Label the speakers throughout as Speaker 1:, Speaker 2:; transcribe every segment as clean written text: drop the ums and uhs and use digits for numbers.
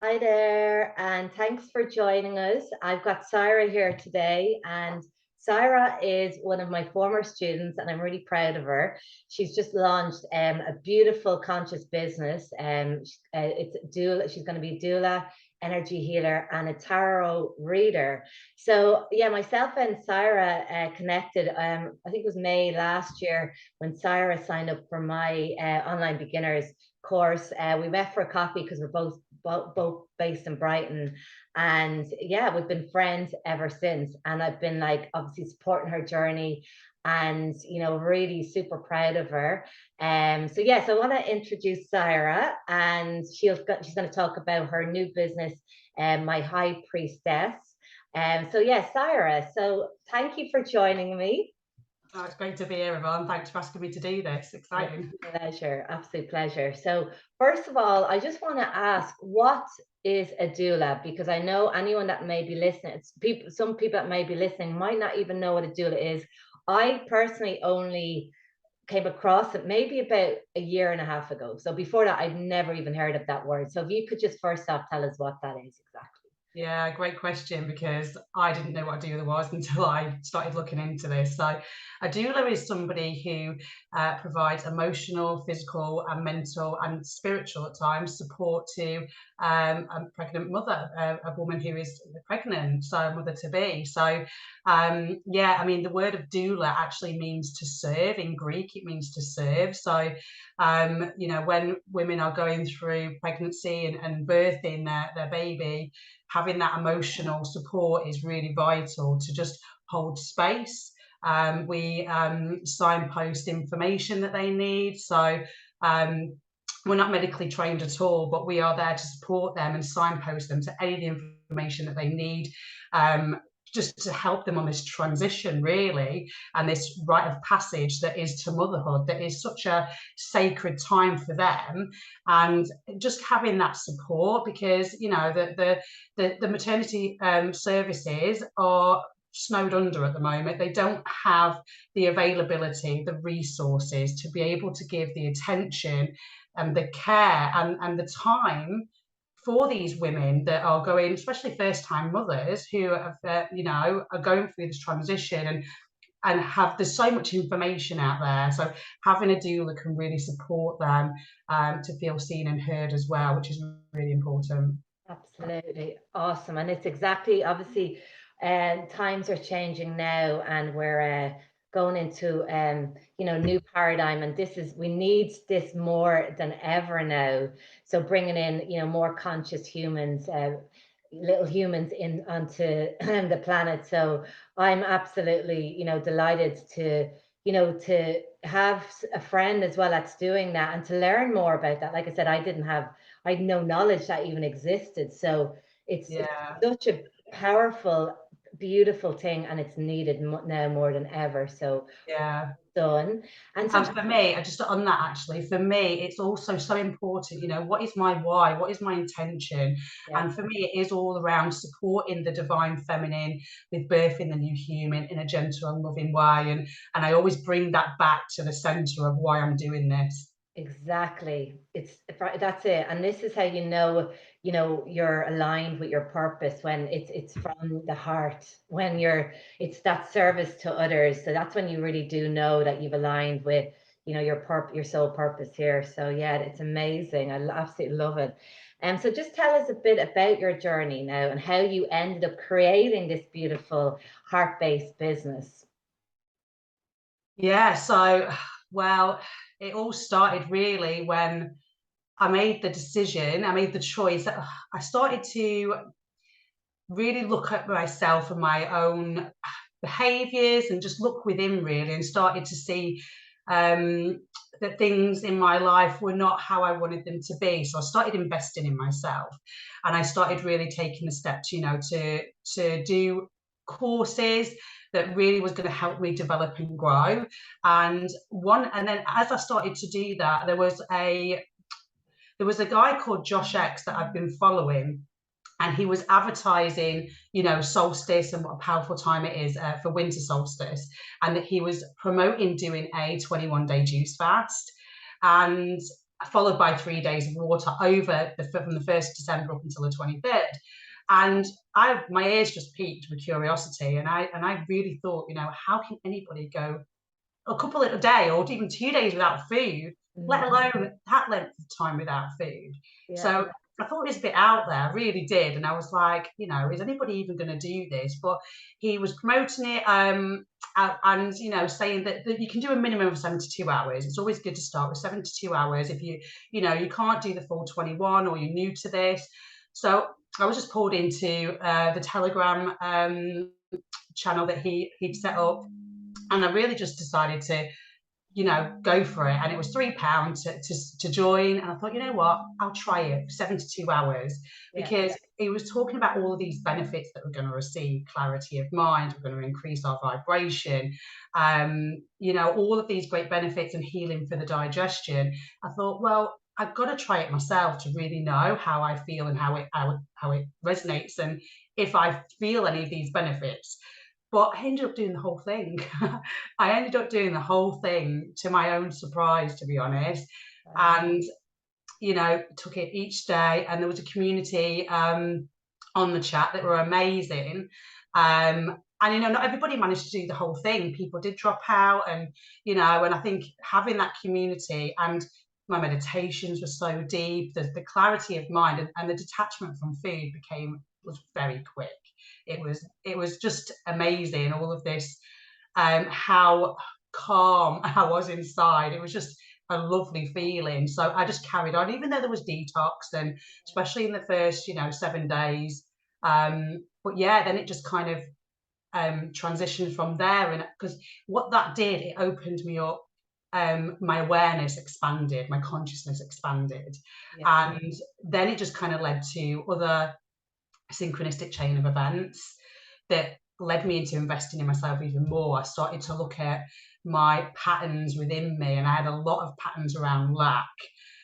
Speaker 1: Hi there, and thanks for joining us. I've got Saira here today, and Saira is one of my former students, and I'm really proud of her. She's just launched a beautiful conscious business. It's doula. She's going to be doula, energy healer, and a tarot reader. So yeah, myself and Saira connected. I think it was May last year when Saira signed up for my online beginners course. We met for a coffee because we're both based in Brighton. And yeah, we've been friends ever since. And I've been like obviously supporting her journey and really super proud of her. So yes, I want to introduce Saira, and she's going to talk about her new business, My High Priestess. So yes, Saira, so thank you for joining me.
Speaker 2: Oh, it's great to be here, Yvonne. Thanks for asking me to do this. Exciting.
Speaker 1: Pleasure, absolute pleasure. So, first of all, I just want to ask, what is a doula? Because I know anyone that may be listening, some people that may be listening might not even know what a doula is. I personally only came across it maybe about a year and a half ago. So before that, I'd never even heard of that word. So if you could just first off tell us what that is exactly.
Speaker 2: Yeah, great question, because I didn't know what a doula was until I started looking into this. So, a doula is somebody who provides emotional, physical, and mental and spiritual at times support to a pregnant mother, a woman who is pregnant, so a mother to be. So, yeah, I mean, the word of doula actually means to serve. In Greek, it means to serve. So, when women are going through pregnancy and birthing their baby, having that emotional support is really vital to just hold space. We signpost information that they need. So we're not medically trained at all, but we are there to support them and signpost them to any of the information that they need, just to help them on this transition, really, and this rite of passage that is to motherhood, that is such a sacred time for them. And just having that support, because the maternity services are snowed under at the moment. They don't have the availability, the resources to be able to give the attention and the care and the time for these women that are going, especially first-time mothers who have, are going through this transition and have, there's so much information out there. So having a doula can really support them to feel seen and heard as well, which is really important.
Speaker 1: Absolutely awesome. And it's exactly obviously times are changing now, and we're going into new paradigm, and we need this more than ever now. So bringing in more conscious humans, little humans in onto the planet. So I'm absolutely delighted to have a friend as well that's doing that, and to learn more about that. Like I said, I had no knowledge that even existed. So it's
Speaker 2: Yeah.
Speaker 1: such a powerful, beautiful thing, and it's needed now more than ever. So
Speaker 2: Yeah.
Speaker 1: done. And so
Speaker 2: And for me, just on that, actually, for me, it's also so important, what is my why? What is my intention?
Speaker 1: yeah,
Speaker 2: And for me, it is all around supporting the divine feminine with birthing the new human in a gentle and loving way. And I always bring that back to the center of why I'm doing this.
Speaker 1: exactly. That's it. And this is how you're aligned with your purpose, when it's from the heart, when it's that service to others. So that's when you really do know that you've aligned with your soul purpose here. So yeah, it's amazing. Absolutely love it. And so just tell us a bit about your journey now, and how you ended up creating this beautiful heart-based business.
Speaker 2: Yeah. So, well, it all started really when I made the decision, I made the choice. I started to really look at myself and my own behaviors and just look within, really, and started to see um, that things in my life were not how I wanted them to be. So I started investing in myself, and I started really taking the steps, to do courses that really was going to help me develop and grow. And then as I started to do that, there was a guy called Josh X that I've been following, and he was advertising, solstice and what a powerful time it is for winter solstice, and that he was promoting doing a 21-day juice fast. And followed by 3 days of water over from the 1st of December up until the 23rd. And my ears just peaked with curiosity, and I really thought, you know, how can anybody go a couple of a day or even 2 days without food, let alone that length of time without food? So I thought it was a bit out there, I really did. And I was like, you know, is anybody even going to do this? But he was promoting it, and, you know, saying that you can do a minimum of 72 hours. It's always good to start with 72 hours if you know, you can't do the full 21 or you're new to this. So I was just pulled into the Telegram channel that he'd set up, and I really just decided to, you know, go for it. And it was £3 to join. And I thought, you know what, I'll try it for 72 hours, because he was talking about all of these benefits that we're going to receive: clarity of mind, we're going to increase our vibration, you know, all of these great benefits, and healing for the digestion. I thought, well, I've got to try it myself to really know how I feel and how it resonates, and if I feel any of these benefits. But I ended up doing the whole thing. I ended up doing the whole thing to my own surprise, to be honest. And, you know, took it each day. And there was a community on the chat that were amazing. And, you know, not everybody managed to do the whole thing. People did drop out, and, you know, and I think having that community, and my meditations were so deep, the clarity of mind and the detachment from food was very quick. It was just amazing, all of this, how calm I was inside. It was just a lovely feeling. So I just carried on, even though there was detox, and especially in the first, you know, 7 days. But yeah, then it just kind of transitioned from there. And because what that did, it opened me up. My awareness expanded, my consciousness expanded, and then it just kind of led to other synchronistic chain of events that led me into investing in myself even more. I started to look at my patterns within me, and I had a lot of patterns around lack.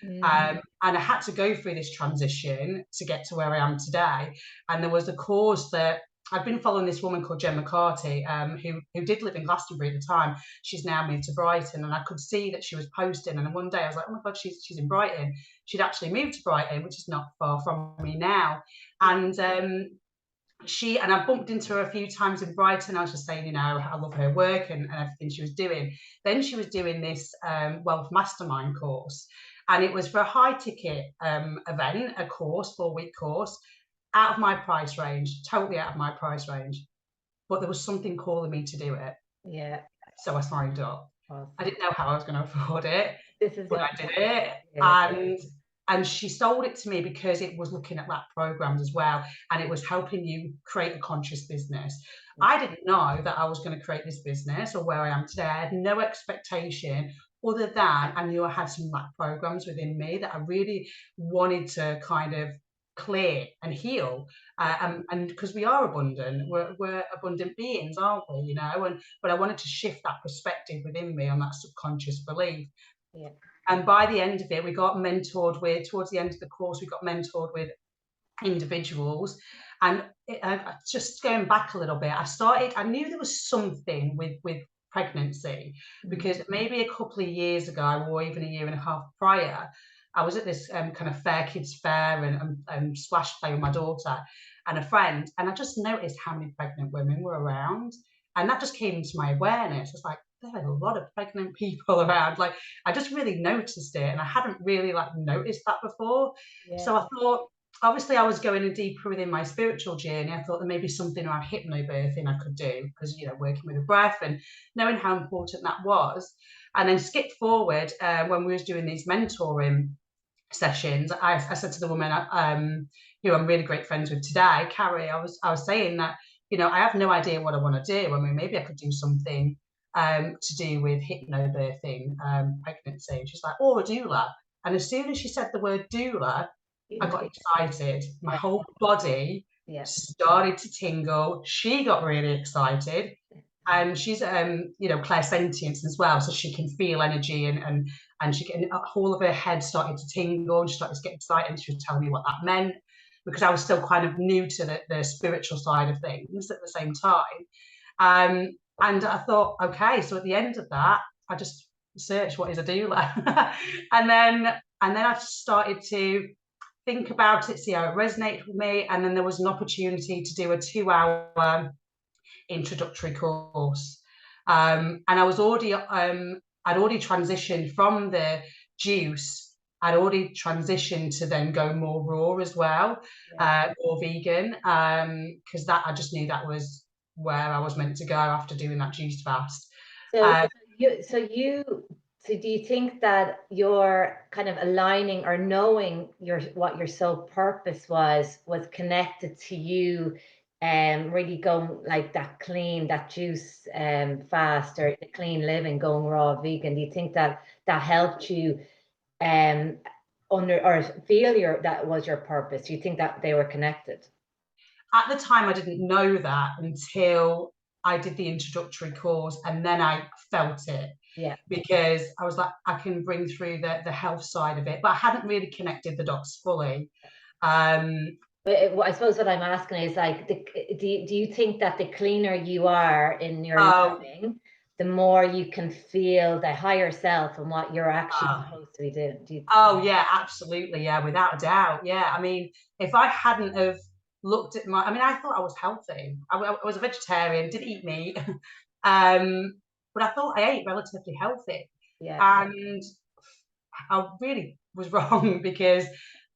Speaker 2: And I had to go through this transition to get to where I am today. And there was a course that I've been following, this woman called Jen McCarthy, who did live in Glastonbury at the time. She's now moved to Brighton, and I could see that she was posting. And one day I was like, oh my God, she's in Brighton. She'd actually moved to Brighton, which is not far from me now. And I bumped into her a few times in Brighton. I was just saying, you know, I love her work and everything she was doing. Then she was doing this Wealth Mastermind course, and it was for a high ticket event, a course, 4-week course, out of my price range, totally out of my price range. But there was something calling me to do it.
Speaker 1: Yeah.
Speaker 2: So I signed up.
Speaker 1: Awesome.
Speaker 2: I didn't know how I was going to afford it, but I did it.
Speaker 1: Yeah.
Speaker 2: And she sold it to me because it was looking at that programs as well, and it was helping you create a conscious business. I didn't know that I was going to create this business or where I am today. I had no expectation other than I knew I had some lack programs within me that I really wanted to kind of clear and heal, and because we are abundant, we're abundant beings, aren't we, you know? But I wanted to shift that perspective within me on that subconscious belief. And by the end of it, we got mentored with, towards the end of the course, we got mentored with individuals. And just going back a little bit, I knew there was something with pregnancy, because maybe a couple of years ago, or even a year and a half prior, I was at this kind of fair kids fair and splash play with my daughter and a friend, and I just noticed how many pregnant women were around, and that just came into my awareness. It's like, there are a lot of pregnant people around. Like, I just really noticed it, and I hadn't really like noticed that before. So I thought, obviously I was going deeper within my spiritual journey. I thought there may be something around hypnobirthing I could do, because, you know, working with the breath and knowing how important that was. And then skip forward, when we was doing these mentoring sessions, I said to the woman who I'm really great friends with today, Carrie, I was saying that, you know, I have no idea what I want to do. I mean, maybe I could do something to do with hypnobirthing pregnancy. And she's like, or a doula. And as soon as she said the word doula, I got excited. My whole body started to tingle. She got really excited. And she's you know, clairsentience as well, so she can feel energy, and she can, all of her head started to tingle, and she started to get excited, and she was telling me what that meant, because I was still kind of new to the spiritual side of things at the same time. And I thought, okay, so at the end of that, I just searched what is a doula. And then And then I started to think about it, see how it resonated with me. And then there was an opportunity to do a 2-hour introductory course. And I was already, I'd already transitioned from the juice. I'd already transitioned to then go more raw as well, more vegan, because that I just knew that was where I was meant to go after doing that juice fast.
Speaker 1: So do you think that your kind of aligning or knowing what your soul purpose was connected to you really going like that clean, that juice fast, or the clean living, going raw vegan? Do you think that helped you under or feel that was your purpose? Do you think that they were connected?
Speaker 2: At the time, I didn't know that until I did the introductory course, and then I felt it.
Speaker 1: Yeah.
Speaker 2: Because I was like, I can bring through the health side of it, but I hadn't really connected the dots fully.
Speaker 1: But I suppose what I'm asking is like, do you think that the cleaner you are in your living, the more you can feel the higher self and what you're actually supposed to be doing?
Speaker 2: Oh yeah, absolutely, yeah, without a doubt, yeah. I mean, if I hadn't have looked at I mean, I thought I was healthy. I was a vegetarian, didn't eat meat, but I thought I ate relatively healthy.
Speaker 1: Yeah.
Speaker 2: And I really was wrong, because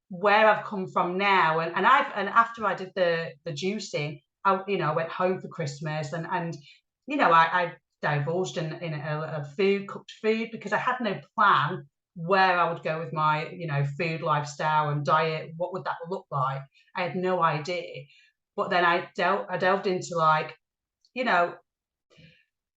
Speaker 2: where I've come from now, and after I did the juicing, I went home for Christmas, and I divulged in a cooked food, because I had no plan where I would go with my food lifestyle and diet. What would that look like? I had no idea. But then I delved into like, I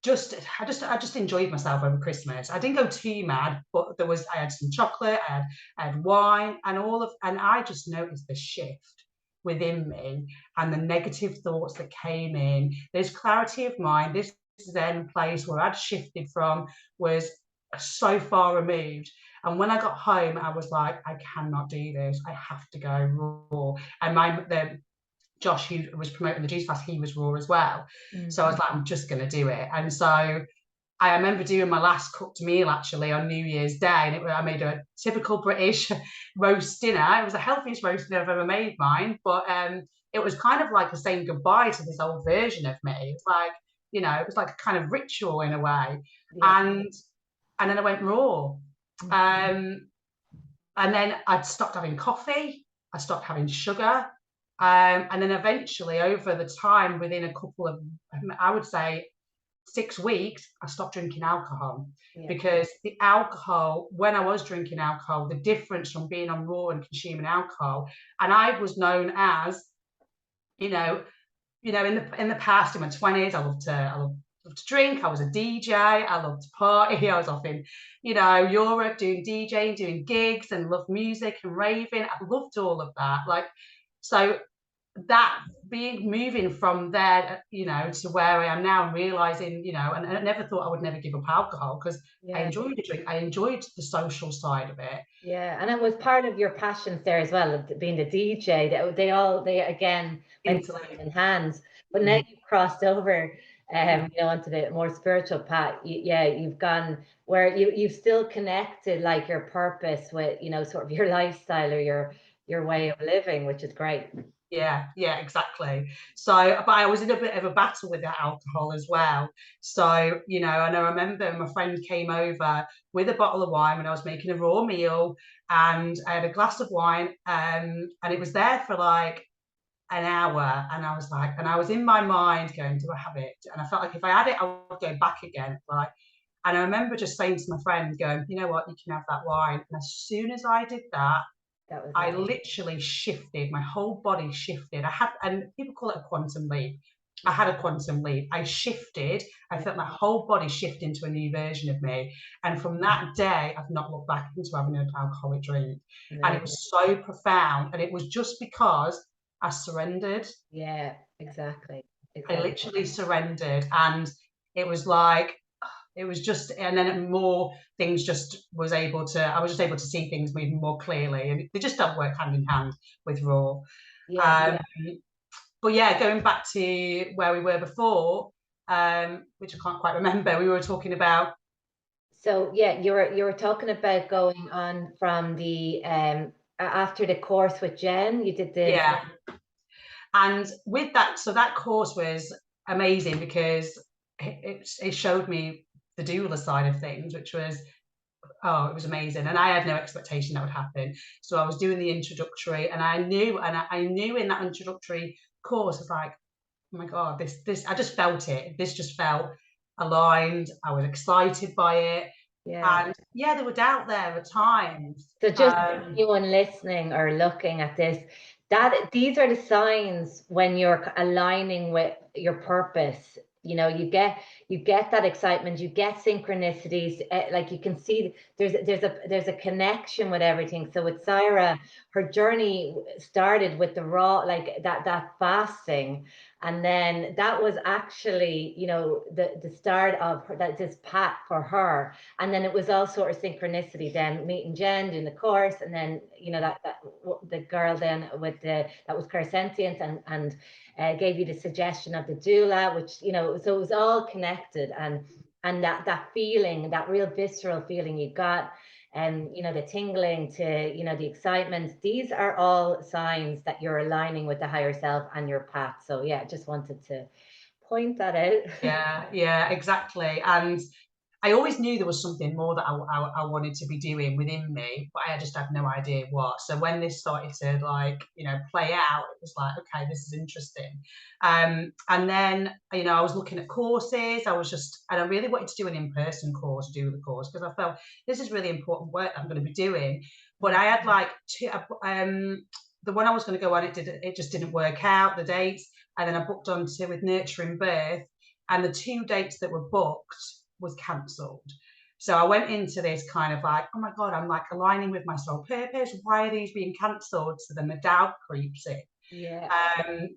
Speaker 2: just enjoyed myself over Christmas. I didn't go too mad, but I had some chocolate, I had wine, and I just noticed the shift within me and the negative thoughts that came in. There's clarity of mind. This Zen place where I'd shifted from was so far removed. And when I got home, I was like, I cannot do this. I have to go raw. And Josh, who was promoting the juice fast, he was raw as well. So I was like, I'm just going to do it. And so I remember doing my last cooked meal actually on New Year's Day, and I made a typical British roast dinner. It was the healthiest roast dinner I've ever made, mine, but it was kind of like a saying goodbye to this old version of me. It's like, it was like a kind of ritual in a way. Yeah. And then I went raw. And then I'd stopped having coffee. I stopped having sugar. And then eventually, over the time, within a couple of, I would say, 6 weeks, I stopped drinking alcohol. Because the alcohol, when I was drinking alcohol, the difference from being on raw and consuming alcohol, and I was known as, in the past, in my 20s, I loved to drink. I was a DJ. I loved to party. I was off in, Europe doing DJing, doing gigs, and loved music and raving. I loved all of that. Like, so that moving from there, to where I am now, and realizing, and I never thought I would never give up alcohol, because I enjoyed the drink. I enjoyed the social side of it.
Speaker 1: Yeah, and it was part of your passions there as well, being the DJ. They again went hand in hand. But now you've crossed over, onto the more spiritual path. You've gone where you've still connected like your purpose with, sort of your lifestyle or your way of living, which is great.
Speaker 2: Yeah, exactly. So, but I was in a bit of a battle with that alcohol as well. So, and I remember my friend came over with a bottle of wine when I was making a raw meal, and I had a glass of wine, and it was there for like an hour, and I was like, and I was in my mind going, do I have it? And I felt like if I had it, I would go back again. Like, and I remember just saying to my friend, going, you know what, you can have that wine. And as soon as I did that, I literally shifted. My whole body shifted. And people call it a quantum leap. I had a quantum leap. I shifted. I felt my whole body shift into a new version of me. And from that day, I've not looked back into having an alcoholic drink. And it was so profound. And it was just because I surrendered.
Speaker 1: Yeah, exactly.
Speaker 2: I literally surrendered. And it was like, it was just, and then more things I was just able to see things moving more clearly, and they just don't work hand in hand with raw. But yeah, going back to where we were before, which I can't quite remember, we were talking about
Speaker 1: So yeah, you were talking about going on from the after the course with Jen, you did the
Speaker 2: Yeah. And with that, so that course was amazing because it showed me the doula side of things, which was, oh, it was amazing. And I had no expectation that would happen. So I was doing the introductory, and I knew in that introductory course, I was like, oh my God, this, I just felt it. This just felt aligned. I was excited by it.
Speaker 1: yeah.
Speaker 2: And yeah, there were doubt there at times.
Speaker 1: So just anyone listening or looking at this, that these are the signs when you're aligning with your purpose. You know, you get that excitement, you get synchronicities, like you can see there's a connection with everything. So with Saira, her journey started with the raw, like that fasting, and then that was actually, you know, the start of her, that this path for her. And then it was all sort of synchronicity, then meeting Jen, doing the course, and then, you know, that the girl then with the, that was clairsentient, and gave you the suggestion of the doula, which, you know, so it was all connected. And that feeling, that real visceral feeling you got, and, you know, the tingling to, you know, the excitement, these are all signs that you're aligning with the higher self and your path. So yeah, just wanted to point that out.
Speaker 2: yeah, exactly. And I always knew there was something more that I wanted to be doing within me, but I just had no idea what. So when this started to, like, you know, play out, it was like, okay, this is interesting. And then, you know, I was looking at courses. And I really wanted to do an in-person course, do the course, because I felt this is really important work that I'm going to be doing. But I had like the one I was going to go on, it just didn't work out, the dates. And then I booked onto with Nurturing Birth, and the 2 dates that were booked was cancelled. So I went into this kind of like, oh my God, I'm like aligning with my soul purpose. Why are these being cancelled? So then the doubt creeps in.
Speaker 1: Yeah.
Speaker 2: Um,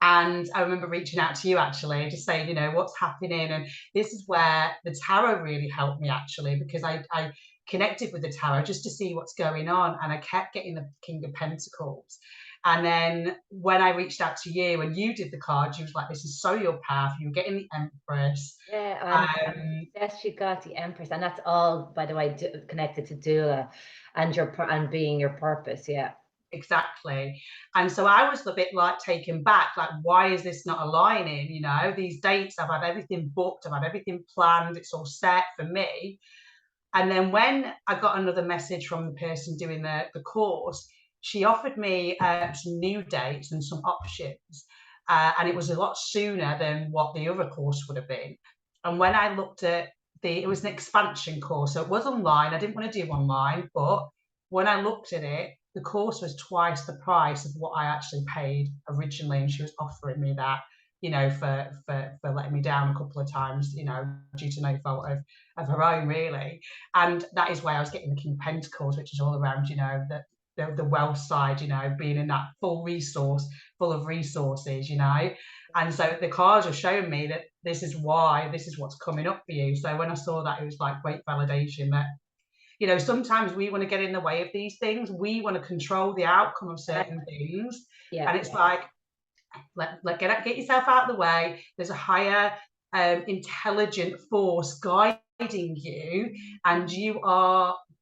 Speaker 2: and I remember reaching out to you actually, just saying, you know, what's happening. And this is where the tarot really helped me actually, because I connected with the tarot just to see what's going on. And I kept getting the King of Pentacles. And then when I reached out to you and you did the card, you was like, this is so your path. You were getting the Empress.
Speaker 1: Yeah,
Speaker 2: Um,
Speaker 1: yes, you got the Empress, and that's all, by the way, connected to doula and and being your purpose. Yeah,
Speaker 2: exactly. And so I was a bit like taken back, like, why is this not aligning? You know, these dates, I've had everything booked, I've had everything planned, it's all set for me. And then when I got another message from the person doing the course, she offered me some new dates and some options. And it was a lot sooner than what the other course would have been. And when I looked at it was an expansion course. So it was online. I didn't want to do online, but when I looked at it, the course was twice the price of what I actually paid originally. And she was offering me that, you know, for letting me down a couple of times, you know, due to no fault of her own, really. And that is why I was getting the King of Pentacles, which is all around, you know, the wealth side, you know, being in that full of resources, you know. And so the cards are showing me that this is what's coming up for you. So when I saw that, it was like great validation that, you know, sometimes we want to get in the way of these things. We want to control the outcome of certain things.
Speaker 1: yeah,
Speaker 2: And it's like, get yourself out of the way. There's a higher intelligent force guiding you, and you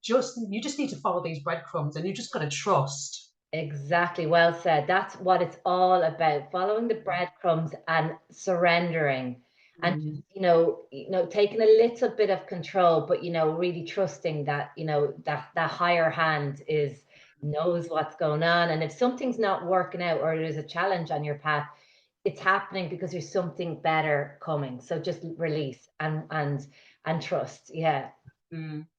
Speaker 2: just need to follow these breadcrumbs, and you just got to trust.
Speaker 1: exactly. Well said. That's what it's all about: following the breadcrumbs and surrendering, and just,
Speaker 2: Mm,
Speaker 1: you know, taking a little bit of control, but, you know, really trusting that, you know, that higher hand is knows what's going on, and if something's not working out or there's a challenge on your path, it's happening because there's something better coming. So just release and trust. Yeah,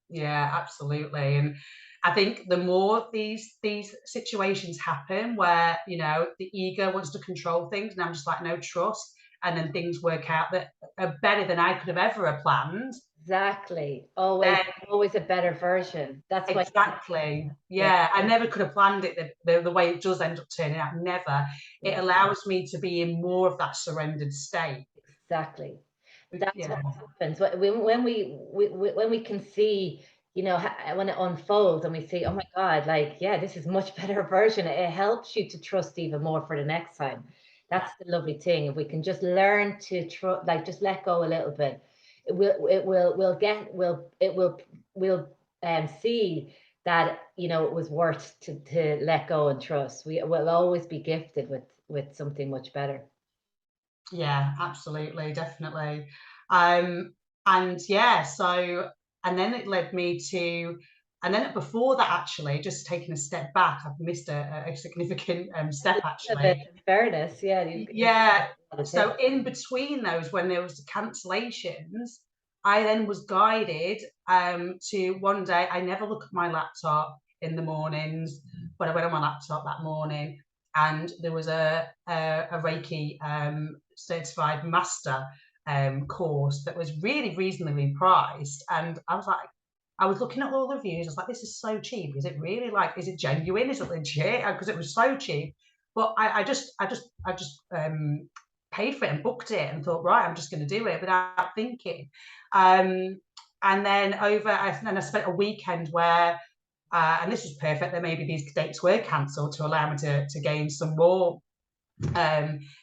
Speaker 2: yeah, absolutely. And I think the more these situations happen where, you know, the ego wants to control things, and I'm just like, no, trust, and then things work out that are better than I could have ever planned,
Speaker 1: exactly.
Speaker 2: then
Speaker 1: Always a better version. That's why.
Speaker 2: exactly.
Speaker 1: Yeah,
Speaker 2: Yeah, I never could have planned it the way it does end up turning out. Never. It
Speaker 1: yeah,
Speaker 2: allows me to be in more of that surrendered state.
Speaker 1: exactly. That's what
Speaker 2: Yeah,
Speaker 1: happens when we can see, you know, when it unfolds and we see, oh my God, like, yeah, this is much better version. It helps you to trust even more for the next time.
Speaker 2: yeah,
Speaker 1: That's the lovely thing. If we can just learn to trust, like, just let go a little bit, we'll see that, you know, it was worth to let go and trust. We will always be gifted with something much better.
Speaker 2: Yeah, absolutely, definitely. And yeah, so, and then it led me to, and then before that, actually, just taking a step back, I've missed a significant step,
Speaker 1: A bit,
Speaker 2: actually.
Speaker 1: in fairness, yeah, you
Speaker 2: Yeah.
Speaker 1: a lot of things.
Speaker 2: So in between those, when there was the cancellations, I then was guided to one day, I never look at my laptop in the mornings, but I went on my laptop that morning, and there was a Reiki certified master course that was really reasonably priced. And I was like, I was looking at all the reviews. I was like, this is so cheap. Is it really, like, is it genuine? Is it legit? Because it was so cheap. But I just paid for it and booked it and thought, right, I'm just going to do it without thinking. And then I spent a weekend where, and this was perfect, that maybe these dates were cancelled to allow me to gain some more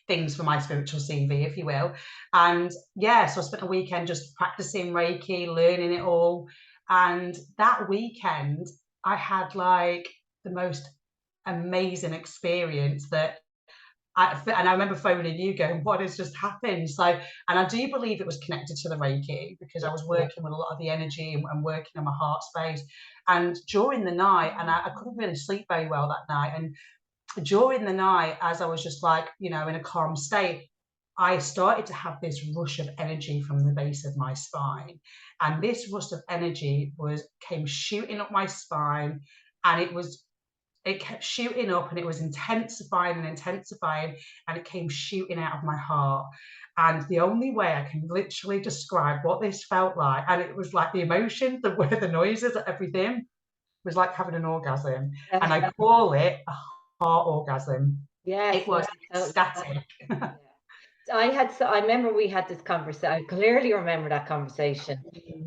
Speaker 2: things for my spiritual CV, if you will. And yeah, so I spent a weekend just practicing Reiki, learning it all. And that weekend, I had like the most amazing experience that and I remember phoning you going, what has just happened? So, and I do believe it was connected to the Reiki, because I was working with a lot of the energy and working on my heart space. And during the night, and I couldn't really sleep very well that night. And during the night, as I was just like, you know, in a calm state, I started to have this rush of energy from the base of my spine. And this rush of energy came shooting up my spine, and it kept shooting up, and it was intensifying and intensifying, and it came shooting out of my heart. And the only way I can literally describe what this felt like, and it was like the emotion, the noises, everything was like having an orgasm. And I call it a heart orgasm.
Speaker 1: Yes,
Speaker 2: It was
Speaker 1: totally.
Speaker 2: ecstatic.
Speaker 1: Yeah. I remember we had this conversation. I clearly remember that conversation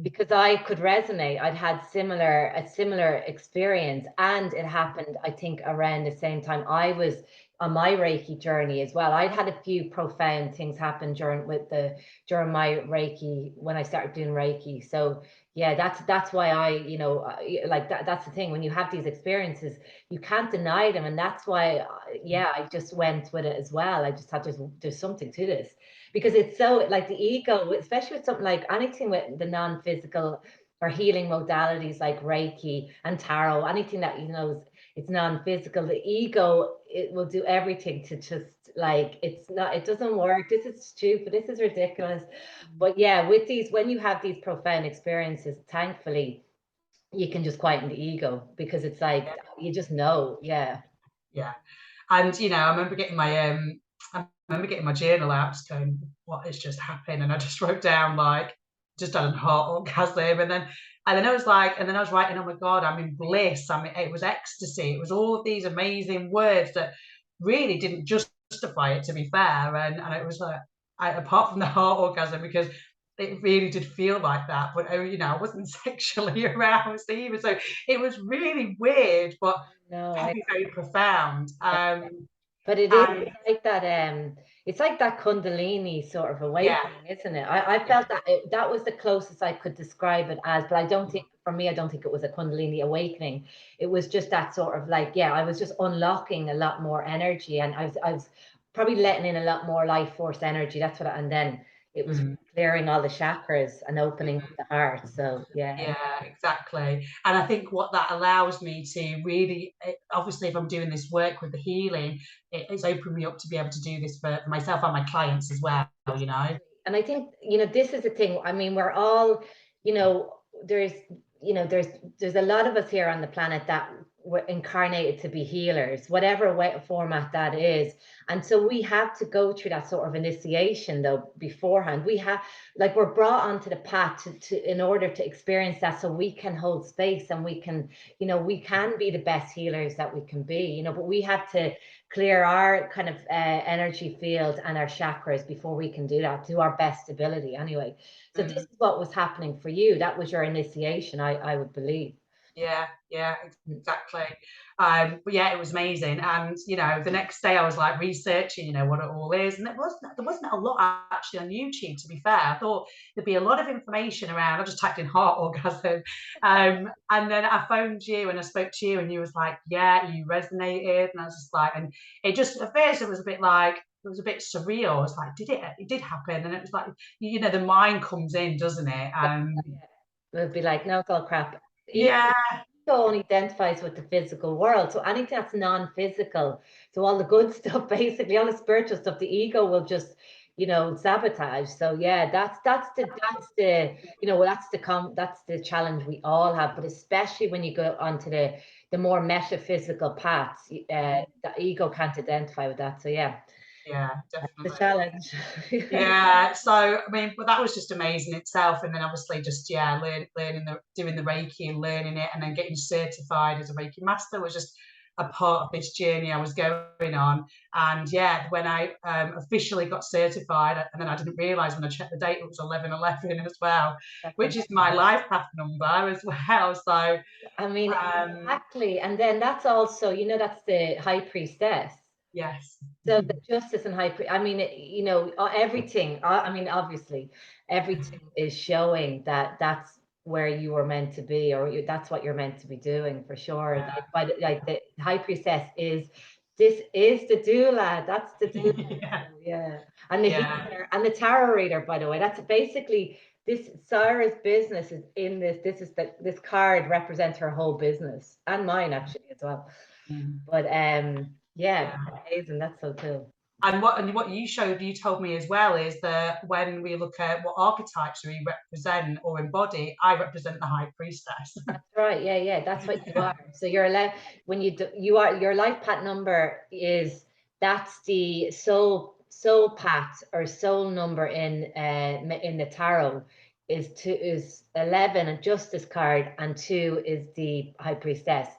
Speaker 1: because I could resonate. I'd had a similar experience, and it happened, I think, around the same time I was on my Reiki journey as well. I'd had a few profound things happen during my Reiki when I started doing Reiki. So yeah, that's why like that's the thing. When you have these experiences, you can't deny them, and that's why yeah, I just went with it as well. I just thought there's something to this, because it's so, like, the ego, especially with something like anything with the non-physical or healing modalities like Reiki and tarot, anything that, you know, it's non-physical, the ego, it will do everything to just, like, it doesn't work, this is stupid, this is ridiculous. But yeah, with these, when you have these profound experiences, thankfully you can just quieten the ego, because it's like you just know. Yeah.
Speaker 2: Yeah. And you know, I remember getting my journal out, just going, what has just happened? And I just wrote down, like, just had a heart orgasm. And then I was like, and then I was writing, oh my God, I'm in bliss. I mean, it was ecstasy. It was all of these amazing words that really didn't justify it, to be fair. And it was like, apart from the heart orgasm, because it really did feel like that, but you know, I wasn't sexually aroused either. So it was really weird, but
Speaker 1: No, I
Speaker 2: very, very profound.
Speaker 1: But it is,
Speaker 2: And
Speaker 1: it's like that Kundalini sort of
Speaker 2: yeah,
Speaker 1: awakening, isn't it? I
Speaker 2: yeah,
Speaker 1: felt that that was the closest I could describe it as, but I don't think, for me, I don't think it was a Kundalini awakening. It was just that sort of, like, yeah, I was just unlocking a lot more energy, and I was probably letting in a lot more life force energy. That's what, and then it was
Speaker 2: mm,
Speaker 1: clearing all the chakras and opening up the heart. So yeah.
Speaker 2: yeah, exactly. And I think what that allows me to really, obviously, if I'm doing this work with the healing, it's opened me up to be able to do this for myself and my clients as well, you know?
Speaker 1: And I think, you know, this is the thing. I mean, we're all, you know, there's, you know, there's a lot of us here on the planet that were incarnated to be healers, whatever way, format that is. And so we have to go through that sort of initiation though beforehand. We have, like, we're brought onto the path to in order to experience that, so we can hold space, and we can, you know, we can be the best healers that we can be, you know, but we have to clear our kind of energy field and our chakras before we can do that to our best ability anyway. So this
Speaker 2: Mm.
Speaker 1: is what was happening for you. That was your initiation, I would believe.
Speaker 2: Yeah, yeah,
Speaker 1: Mm.
Speaker 2: exactly. But yeah, it was amazing. And you know, the next day I was like researching, you know, what it all is, and there wasn't a lot actually on YouTube. To be fair, I thought there'd be a lot of information around. I just typed in heart orgasm, and then I phoned you and I spoke to you, and you was like, yeah, you resonated, and I was just like, and it just at first it was a bit like. It was a bit surreal. It's like, did it? It did happen, and it was like, you know, the mind comes in, doesn't it?
Speaker 1: It'd be like, no, it's all crap. Ego
Speaker 2: Yeah,
Speaker 1: only identifies with the physical world. So anything that's non-physical, so all the good stuff, basically, all the spiritual stuff, the ego will just, sabotage. So yeah, that's the that's the challenge we all have, but especially when you go onto the more metaphysical paths, the ego can't identify with that. So yeah,
Speaker 2: yeah,
Speaker 1: the
Speaker 2: definitely.
Speaker 1: challenge.
Speaker 2: Yeah, so I mean, but that was just amazing itself, and then obviously just yeah, learning doing the Reiki and learning it, and then getting certified as a Reiki master was just a part of this journey I was going on. And yeah, when I officially got certified, and then I didn't realise when I checked the date it was 11/11 as well,
Speaker 1: That's
Speaker 2: which is my life path number as well. So
Speaker 1: I mean,
Speaker 2: um,
Speaker 1: exactly. And then that's also, that's the high priestess.
Speaker 2: yes,
Speaker 1: So the justice and high priest, I mean, everything, I mean, obviously, everything is showing that that's where you were meant to be, or that's what you're meant to be doing for sure.
Speaker 2: yeah,
Speaker 1: Like the high priestess this is the doula. That's the doula.
Speaker 2: yeah,
Speaker 1: So, yeah. And the
Speaker 2: yeah.
Speaker 1: healer and the tarot reader, by the way, that's basically this Saira's business is in this. This card represents her whole business and mine actually as well.
Speaker 2: Mm.
Speaker 1: But yeah,
Speaker 2: Yeah.
Speaker 1: amazing. That's so cool.
Speaker 2: And what you told me as well is that when we look at what archetypes we represent or embody, I represent the High Priestess.
Speaker 1: That's right. Yeah, yeah. That's what you are. So you're allowed when you are your life path number is that's the soul path or soul number in the tarot is 11 a justice card and 2 is the high priestess.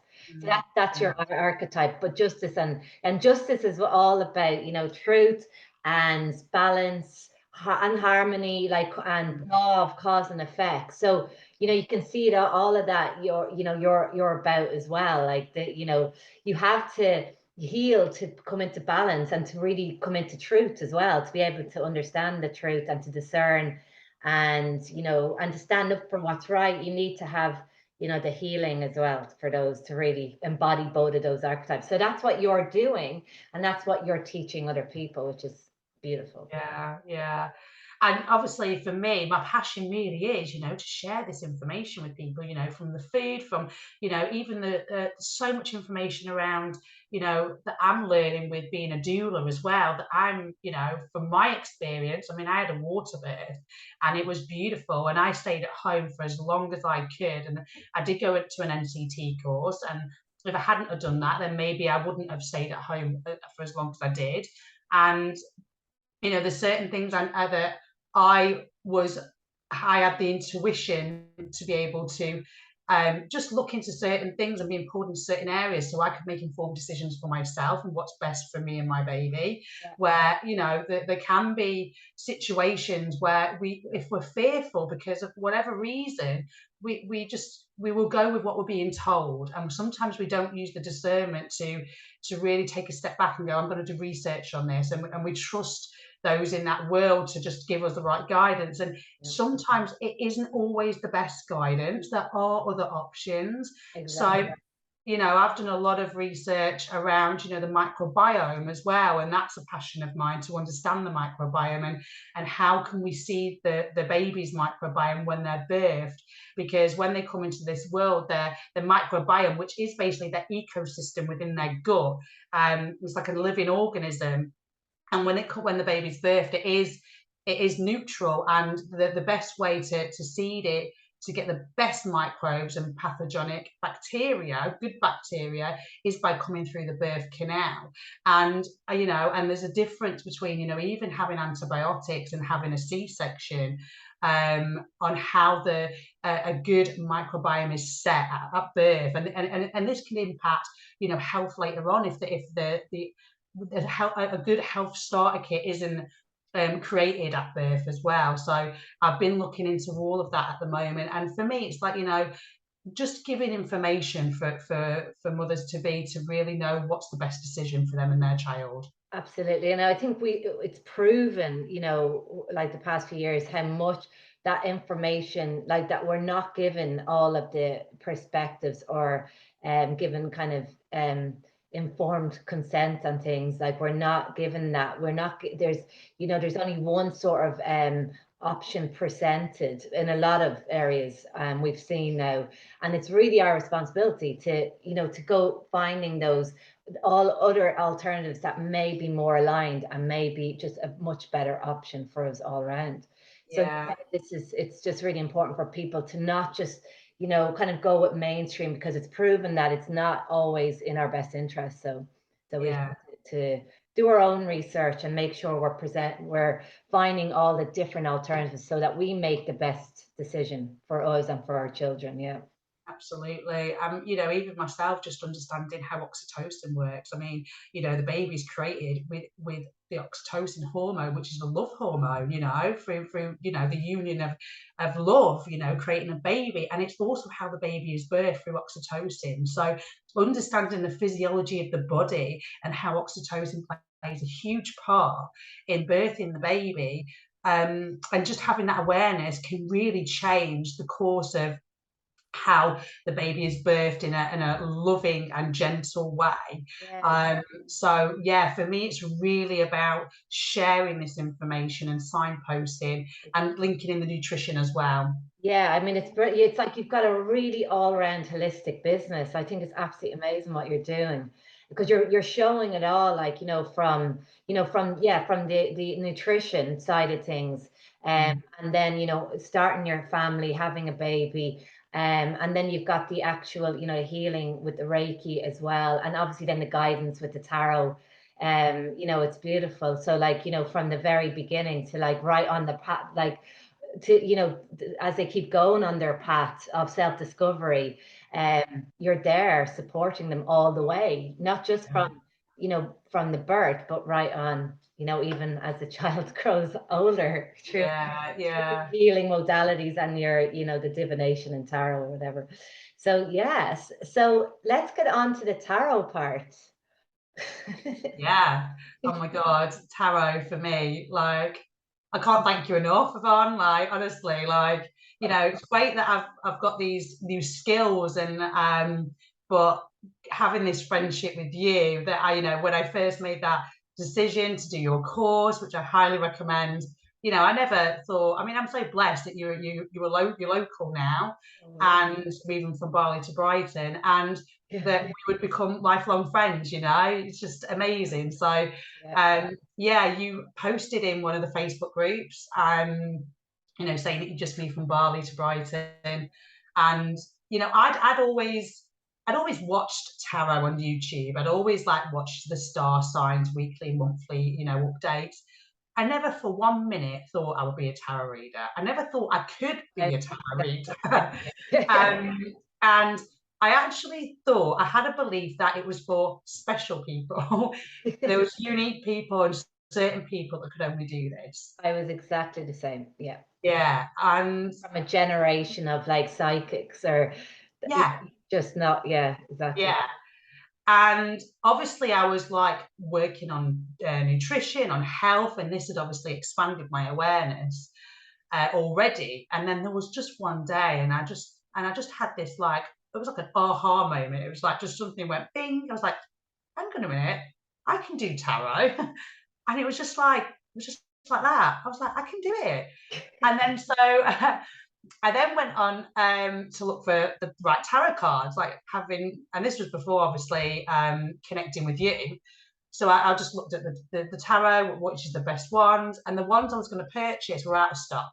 Speaker 1: So that's your archetype. But justice and justice is all about truth and balance and harmony, like and law of cause and effect. So you can see that all of that you're about as well, like you have to heal to come into balance and to really come into truth as well, to be able to understand the truth and to discern and and to stand up for what's right. You need to have the healing as well for those to really embody both of those archetypes. So that's what you're doing, and that's what you're teaching other people, which is beautiful.
Speaker 2: Yeah, yeah. And obviously for me, my passion really is, you know, to share this information with people, you know, from the food, from, you know, even so much information around, you know, that I'm learning with being a doula as well, that I'm, you know, from my experience, I mean, I had a water birth and it was beautiful. And I stayed at home for as long as I could. And I did go to an NCT course. And if I hadn't have done that, then maybe I wouldn't have stayed at home for as long as I did. And you know, there's certain things that I was, I had the intuition to be able to just look into certain things and be pulled into certain areas so I could make informed decisions for myself and what's best for me and my baby.
Speaker 1: Yeah,
Speaker 2: Where, you know, there can be situations where if we're fearful because of whatever reason, we will go with what we're being told. And sometimes we don't use the discernment to really take a step back and go, I'm going to do research on this. And we trust those in that world to just give us the right guidance. And
Speaker 1: yeah,
Speaker 2: sometimes it isn't always the best guidance. There are other options.
Speaker 1: exactly.
Speaker 2: So, you know, I've done a lot of research around, you know, the microbiome as well. And that's a passion of mine, to understand the microbiome and how can we see the baby's microbiome when they're birthed. Because when they come into this world, the microbiome, which is basically their ecosystem within their gut, it's like a living organism. And when the baby's birthed, it is neutral, and the best way to seed it, to get the best microbes and pathogenic bacteria, good bacteria, is by coming through the birth canal. And you know, and there's a difference between, you know, even having antibiotics and having a C-section, on how a good microbiome is set at birth, and this can impact, you know, health later on if a good health starter kit isn't created at birth as well. So I've been looking into all of that at the moment. And for me, it's like, you know, just giving information for mothers to be, to really know what's the best decision for them and their child.
Speaker 1: Absolutely. And I think it's proven, you know, like the past few years, how much that information, like that we're not given all of the perspectives, or given kind of informed consent on things. Like we're not given that. We're not, there's, you know, there's only one sort of option presented in a lot of areas, we've seen now. And it's really our responsibility to, you know, to go finding those all other alternatives that may be more aligned and may be just a much better option for us all around. So
Speaker 2: Yeah,
Speaker 1: yeah, it's just really important for people to not just, you know, kind of go with mainstream, because it's proven that it's not always in our best interest. So we
Speaker 2: yeah.
Speaker 1: have to do our own research and make sure we're finding all the different alternatives so that we make the best decision for us and for our children. Yeah.
Speaker 2: Absolutely. You know, even myself, just understanding how oxytocin works. I mean, you know, the baby's created with the oxytocin hormone, which is a love hormone, you know, through you know, the union of love, you know, creating a baby. And it's also how the baby is birthed, through oxytocin. So understanding the physiology of the body and how oxytocin plays a huge part in birthing the baby, and just having that awareness can really change the course of how the baby is birthed in a loving and gentle way.
Speaker 1: Yeah.
Speaker 2: So yeah, for me, it's really about sharing this information and signposting and linking in the nutrition as well.
Speaker 1: Yeah, I mean, it's like you've got a really all-around holistic business. I think it's absolutely amazing what you're doing, because you're showing it all, like, you know, from, you know, from, yeah, from the nutrition side of things,
Speaker 2: Mm.
Speaker 1: and then, you know, starting your family, having a baby, and then you've got the actual, you know, healing with the Reiki as well, and obviously then the guidance with the tarot. You know, it's beautiful. So like, you know, from the very beginning to like right on the path, like to, you know, as they keep going on their path of self-discovery, you're there supporting them all the way, not just
Speaker 2: Yeah,
Speaker 1: from, you know, from the birth, but right on, you know, even as the child grows older, through
Speaker 2: yeah,
Speaker 1: the
Speaker 2: yeah.
Speaker 1: healing modalities and your, you know, the divination and tarot or whatever. So yes, so let's get on to the tarot part.
Speaker 2: Yeah. Oh my God, tarot for me, like, I can't thank you enough, Yvonne. Like, honestly, like, you know, it's great that I've got these new skills, and but having this friendship with you, that I, you know, when I first made that decision to do your course, which I highly recommend, you know, I never thought, I mean, I'm so blessed that you're local now,
Speaker 1: Oh,
Speaker 2: and moving from Bali to Brighton, and
Speaker 1: yeah,
Speaker 2: that we would become lifelong friends, you know. It's just amazing. So
Speaker 1: yeah,
Speaker 2: yeah, you posted in one of the Facebook groups, you know, saying that you just moved from Bali to Brighton. And you know, I'd always watched tarot on YouTube. I'd always like watched the star signs weekly, monthly, you know, updates. I never for 1 minute thought I would be a tarot reader. I never thought I could
Speaker 1: I
Speaker 2: be a tarot reader.
Speaker 1: yeah.
Speaker 2: um, and I actually thought, I had a belief that it was for special people. There was unique people and certain people that could only do this.
Speaker 1: I was exactly the same. Yeah.
Speaker 2: Yeah, and
Speaker 1: From a generation of like psychics, or
Speaker 2: yeah,
Speaker 1: just not, yeah, exactly.
Speaker 2: yeah. And obviously, I was like working on nutrition, on health, and this had obviously expanded my awareness already. And then there was just one day, and I just had this, like, it was like an aha moment. It was like just something went bing. I was like, hang on a minute, I can do tarot. And it was just like that. I was like, I can do it. And then so I then went on to look for the right tarot cards, like having, and this was before obviously connecting with you. So I just looked at the tarot, which is the best ones, and the ones I was going to purchase were out of stock.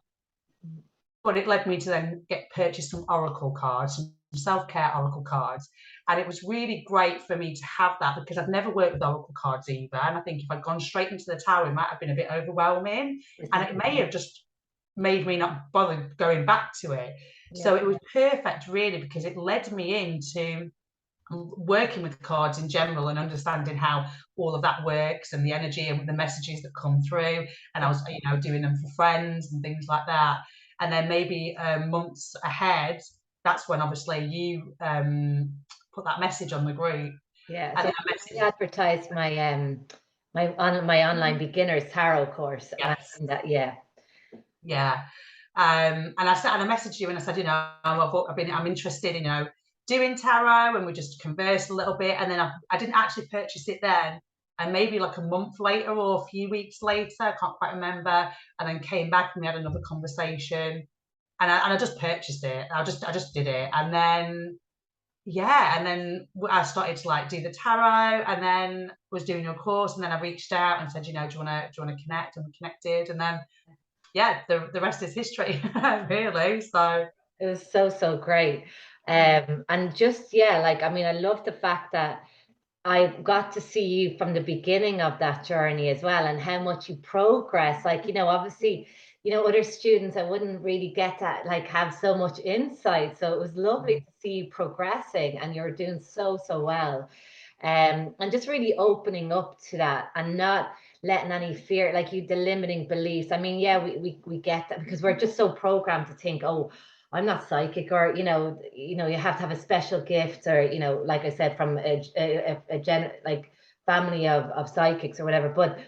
Speaker 2: But it led me to then get purchase some oracle cards, some self-care oracle cards. And it was really great for me to have that, because I've never worked with oracle cards either. And I think if I'd gone straight into the tarot, it might have been a bit overwhelming. And it may have just made me not bother going back to it.
Speaker 1: Yeah,
Speaker 2: So it was perfect, really, because it led me into working with cards in general and understanding how all of that works and the energy and the messages that come through. And I
Speaker 1: yeah,
Speaker 2: was, you know, doing them for friends and things like that. And then maybe months ahead, that's when obviously you put that message on the group.
Speaker 1: Yeah,
Speaker 2: And
Speaker 1: so
Speaker 2: that message,
Speaker 1: I advertised my online beginners tarot course,
Speaker 2: yes,
Speaker 1: and that, yeah.
Speaker 2: yeah. And I messaged you and I said, I'm interested, doing tarot, and we just conversed a little bit. And then I didn't actually purchase it then. And maybe like a month later or a few weeks later, I can't quite remember. And then came back and we had another conversation. And I just purchased it. I just did it. And then and then I started to like do the tarot, and then was doing your course, and then I reached out and said, do you want to connect? And we connected, and then the rest is history, really. So
Speaker 1: It was so great. And just, yeah, like, I mean, I love the fact that I got to see you from the beginning of that journey as well, and how much you progress. Like, obviously, other students, I wouldn't really get that, like, have so much insight. So it was lovely to see you progressing, and you're doing so well. And just really opening up to that, and not letting any fear, like you, the limiting beliefs. I mean, yeah, we get that, because we're just so programmed to think, oh, I'm not psychic, or you have to have a special gift, or like I said, from like family of psychics or whatever. But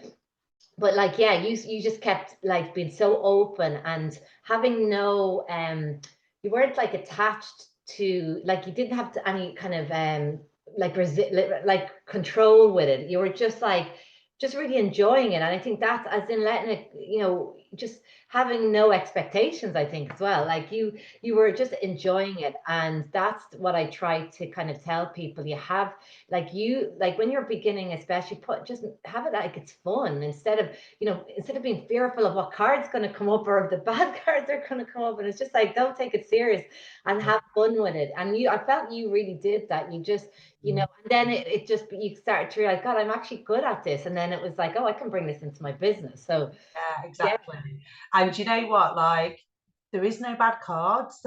Speaker 1: like, yeah, you just kept like being so open, and having no you weren't like attached to, like, you didn't have to any kind of like like control with it. You were just like, just really enjoying it. And I think that's, as in letting it, just having no expectations, I think, as well. Like, you were just enjoying it. And that's what I try to kind of tell people. You have, like when you're beginning, especially, just have it like it's fun, instead of being fearful of what card's going to come up, or if the bad cards are going to come up. And it's just like, don't take it serious, and have fun with it. And I felt you really did that. You just, and then it just, you started to realize, God, I'm actually good at this. And then it was like, oh, I can bring this into my business. So
Speaker 2: yeah,
Speaker 1: yeah.
Speaker 2: exactly. And you know what? Like, there is no bad cards.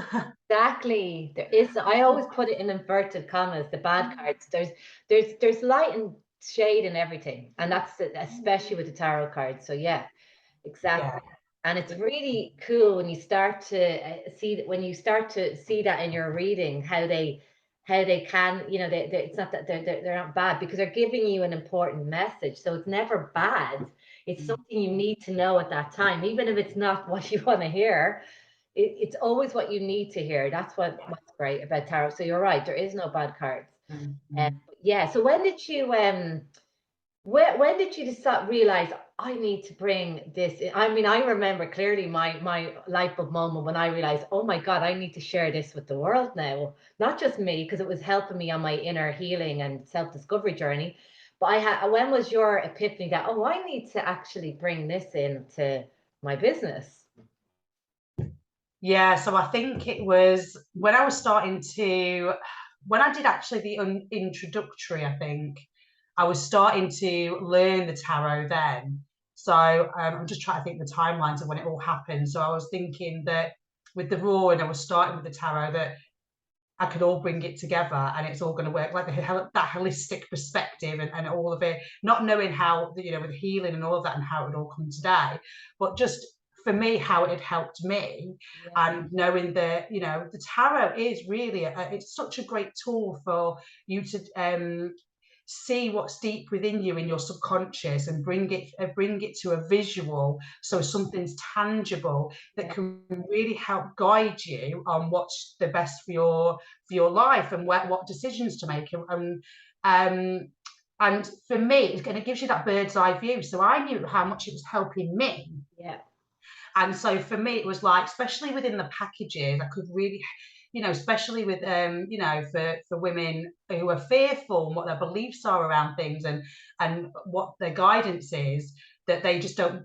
Speaker 1: Exactly. There is. I always put it in inverted commas, the bad cards. There's light and shade in everything, and that's especially with the tarot cards. So yeah,
Speaker 2: Yeah,
Speaker 1: exactly. And it's really cool when you start to see that, when you start to see that in your reading, how they can, it's not that they're not bad, because they're giving you an important message. So it's never bad. It's something you need to know at that time, even if it's not what you want to hear. It's always what you need to hear. That's what's great about tarot. So you're right, there is no bad cards. Yeah. So when did you when did you decide, realize, I need to bring this in? I mean, I remember clearly my light bulb moment when I realized, oh my God, I need to share this with the world now. Not just me, because it was helping me on my inner healing and self-discovery journey. But when was your epiphany that, oh, I need to actually bring this into my business?
Speaker 2: Yeah, so I think it was when I was when I did actually the introductory, I think I was starting to learn the tarot then. So I'm just trying to think the timelines of when it all happened. So I was thinking that with the raw, and I was starting with the tarot, that I could all bring it together and it's all going to work, like that holistic perspective, and all of it, not knowing how, with healing and all of that, and how it would all come today, but just for me, how it had helped me.
Speaker 1: Yeah.
Speaker 2: And knowing that, the tarot is really, it's such a great tool for you to see what's deep within you in your subconscious, and bring it to a visual, so something's tangible that
Speaker 1: Yeah.
Speaker 2: can really help guide you on what's the best for your life, and what decisions to make. And for me, it gives you that bird's eye view, so I knew how much it was helping me.
Speaker 1: Yeah.
Speaker 2: And so for me, it was like, especially within the packages, I could really, especially with, for women who are fearful, and what their beliefs are around things, and what their guidance is, that they just don't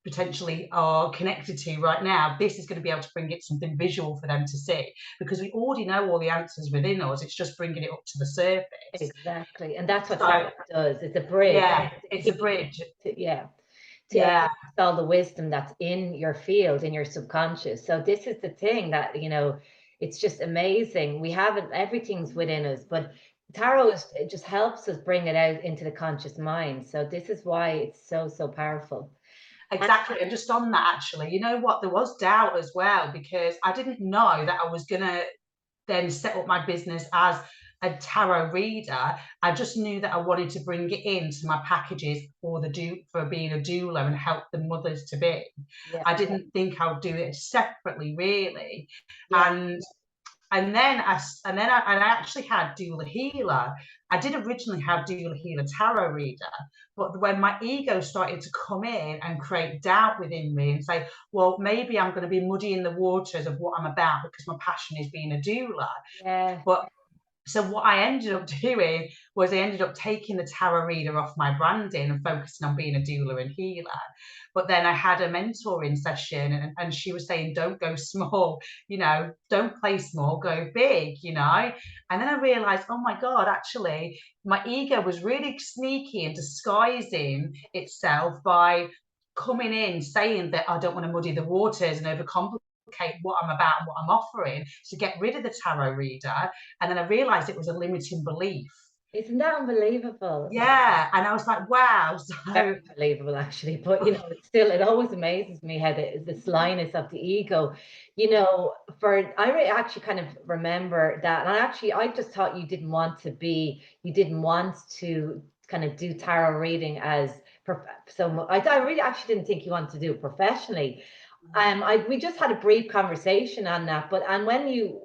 Speaker 2: potentially are connected to right now. This is going to be able to bring it something visual for them to see, because we already know all the answers within us. It's just bringing it up to the surface.
Speaker 1: Exactly. And that's what
Speaker 2: So
Speaker 1: tarot does. It's a bridge
Speaker 2: yeah,
Speaker 1: to
Speaker 2: it's a
Speaker 1: keep,
Speaker 2: bridge.
Speaker 1: yeah, to
Speaker 2: Yeah,
Speaker 1: access all the wisdom that's in your field, in your subconscious. So this is the thing that, it's just amazing. We have it, everything's within us, but tarot it just helps us bring it out into the conscious mind. So this is why it's so powerful. And
Speaker 2: exactly. And just on that, actually, you know what? There was doubt as well, because I didn't know that I was gonna then set up my business as a tarot reader, I just knew that I wanted to bring it into my packages for being a doula and help the mothers to be.
Speaker 1: Yeah.
Speaker 2: I didn't think I would do it separately, really.
Speaker 1: Yeah.
Speaker 2: And then I actually had Doula Healer. I did originally have Doula Healer tarot reader, but when my ego started to come in and create doubt within me and say, well, maybe I'm going to be muddying the waters of what I'm about because my passion is being a doula.
Speaker 1: Yeah.
Speaker 2: But so what I ended up doing was I ended up taking the tarot reader off my branding and focusing on being a doula and healer. But then I had a mentoring session, and she was saying, don't go small, don't play small, go big, And then I realized, oh my God, actually, my ego was really sneaky and disguising itself by coming in saying that I don't want to muddy the waters and overcomplicate what I'm about and what I'm offering, to get rid of the tarot reader. And then I realized it was a limiting belief.
Speaker 1: Isn't that unbelievable?
Speaker 2: Yeah. And I was like, wow.
Speaker 1: Very
Speaker 2: So
Speaker 1: unbelievable, actually. But it always amazes me how the slyness of the ego. Actually kind of remember that, and I just thought you didn't want to kind of do tarot reading as so. I really actually didn't think you wanted to do it professionally. We just had a brief conversation on that, and when you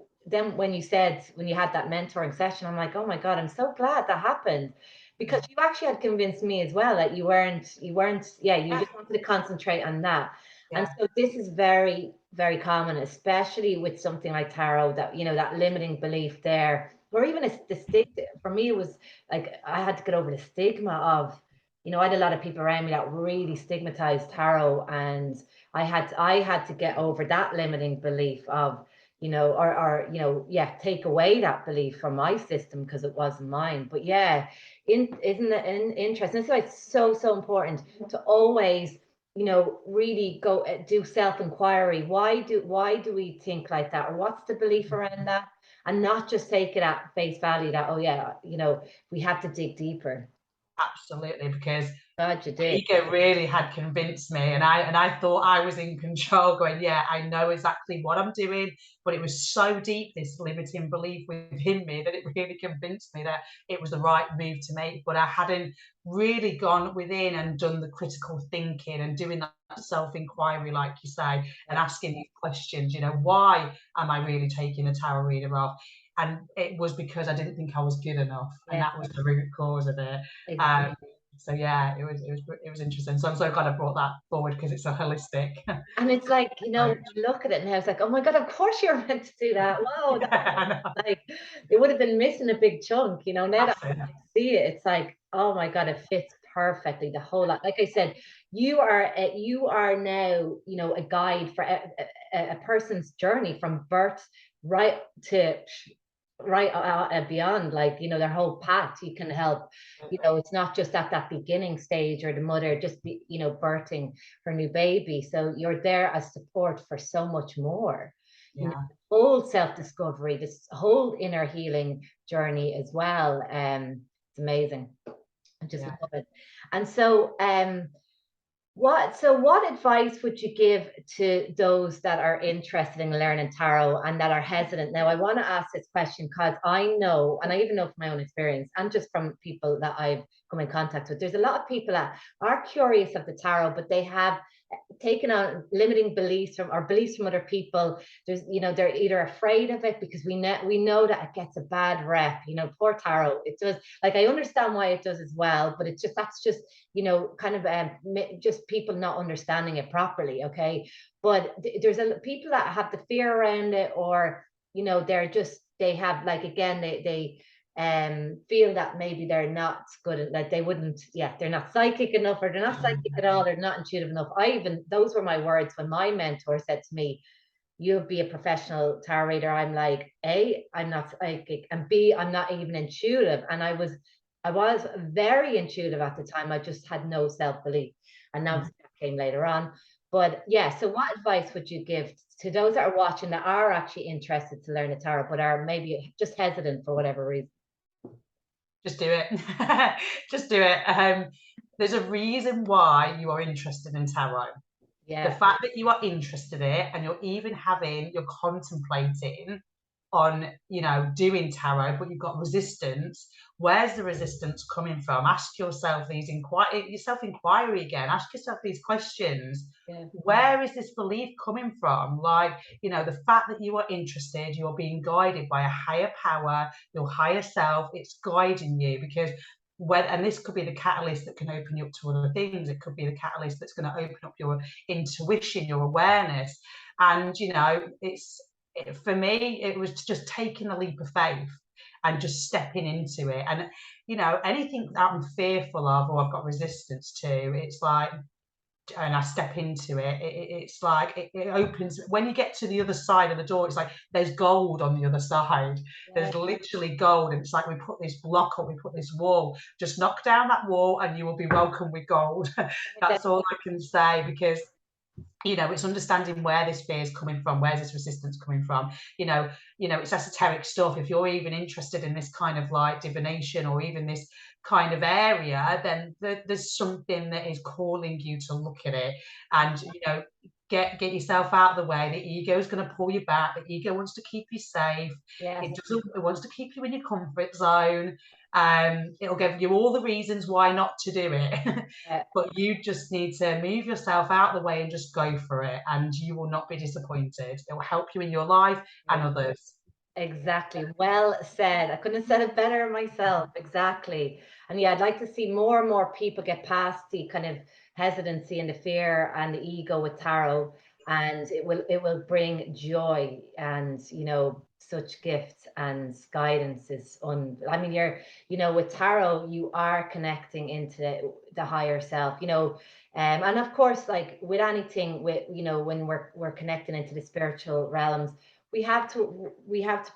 Speaker 1: said, when you had that mentoring session, I'm like, oh my God, I'm so glad that happened, because you actually had convinced me as well that you just wanted to concentrate on that.
Speaker 2: yeah.
Speaker 1: And so this is very, very common, especially with something like tarot, that, that limiting belief there, or even the stigma. For me, it was like, I had to get over the stigma of, I had a lot of people around me that really stigmatized tarot, and I had to get over that limiting belief of, take away that belief from my system because it wasn't mine. But yeah, isn't it interesting? That's why it's so, so important to always, really go do self-inquiry. Why do we think like that? Or what's the belief around that? And not just take it at face value that, oh yeah, we have to dig deeper.
Speaker 2: Absolutely, because
Speaker 1: God, you did.
Speaker 2: ego really had convinced me, and I thought I was in control, going, yeah, I know exactly what I'm doing. But it was so deep, this limiting belief within me, that it really convinced me that it was the right move to make. But I hadn't really gone within and done the critical thinking and doing that self-inquiry, like you say, and asking these questions, why am I really taking a tarot reader off? And it was because I didn't think I was good enough, and
Speaker 1: Yeah,
Speaker 2: that was the root cause of it.
Speaker 1: exactly.
Speaker 2: So yeah, it was interesting. So I'm so glad I brought that forward, because it's so holistic.
Speaker 1: And it's like, you look at it and I was like, oh my God, of course you're meant to do that. Wow,
Speaker 2: Yeah,
Speaker 1: like, it would have been missing a big chunk, now that I
Speaker 2: absolutely.
Speaker 1: see it, it's like, oh my God, it fits perfectly, the whole lot. Like I said, you are now, a guide for a person's journey from birth right to beyond, like, their whole path. You can help, it's not just at that beginning stage, or the mother just birthing her new baby. So you're there as support for so much more,
Speaker 2: Yeah,
Speaker 1: whole self-discovery, this whole inner healing journey as well. It's amazing. I just
Speaker 2: yeah.
Speaker 1: love it. And so what advice would you give to those that are interested in learning tarot and that are hesitant? Now, I want to ask this question because I know, and I even know from my own experience and just from people that I've come in contact with, there's a lot of people that are curious of the tarot, but they have taken on limiting beliefs from other people. There's, they're either afraid of it because we know that it gets a bad rep. Poor tarot. It does. Like, I understand why it does as well, but that's just kind of just people not understanding it properly. Okay, but there's people that have the fear around it, or they have, like, again, they feel that maybe they're not good, like they wouldn't, they're not psychic enough, or they're not psychic at all, they're not intuitive enough. Those were my words when my mentor said to me, you'll be a professional tarot reader. I'm like, A, I'm not psychic, and B, I'm not even intuitive. And I was very intuitive at the time. I just had no self-belief. And now that came later on. But yeah, so what advice would you give to those that are watching that are actually interested to learn the tarot, but are maybe just hesitant for whatever reason?
Speaker 2: Just do it. Just do it. There's a reason why you are interested in tarot. The
Speaker 1: Yeah.
Speaker 2: fact that you are interested in it, and you're contemplating, on, you know, doing tarot, but you've got resistance. Where's the resistance coming from? Ask yourself these self-inquiry again. Ask yourself these questions.
Speaker 1: Yeah.
Speaker 2: Where is this belief coming from? Like, you know, the fact that you are interested, you're being guided by a higher power, your higher self, it's guiding you. Because and this could be the catalyst that can open you up to other things. It could be the catalyst that's going to open up your intuition, your awareness. And, you know, for me, it was just taking a leap of faith and just stepping into it. And, you know, anything that I'm fearful of or I've got resistance to, it's like, and I step into it, it's like it opens. When you get to the other side of the door, it's like there's gold on the other side. There's literally gold, and it's like we put this block up, we put this wall. Just knock down that wall, and you will be welcome with gold. That's all I can say, because you know, it's understanding where this fear is coming from, where's this resistance coming from. You know, it's esoteric stuff. If you're even interested in this kind of like divination or even this kind of area, then there's something that is calling you to look at it. And you know, get yourself out of the way. The ego is going to pull you back. The ego wants to keep you safe.
Speaker 1: Yes.
Speaker 2: It wants to keep you in your comfort zone. It'll give you all the reasons why not to do it. But you just need to move yourself out of the way and just go for it, and you will not be disappointed. It will help you in your life and others.
Speaker 1: Exactly. Well said. I couldn't have said it better myself. Exactly. And yeah, I'd like to see more and more people get past the kind of hesitancy and the fear and the ego with tarot, and it will bring joy and, you know, such gifts and guidance is I mean, with tarot, you are connecting into the higher self, and of course, like with anything, when we're connecting into the spiritual realms, we have to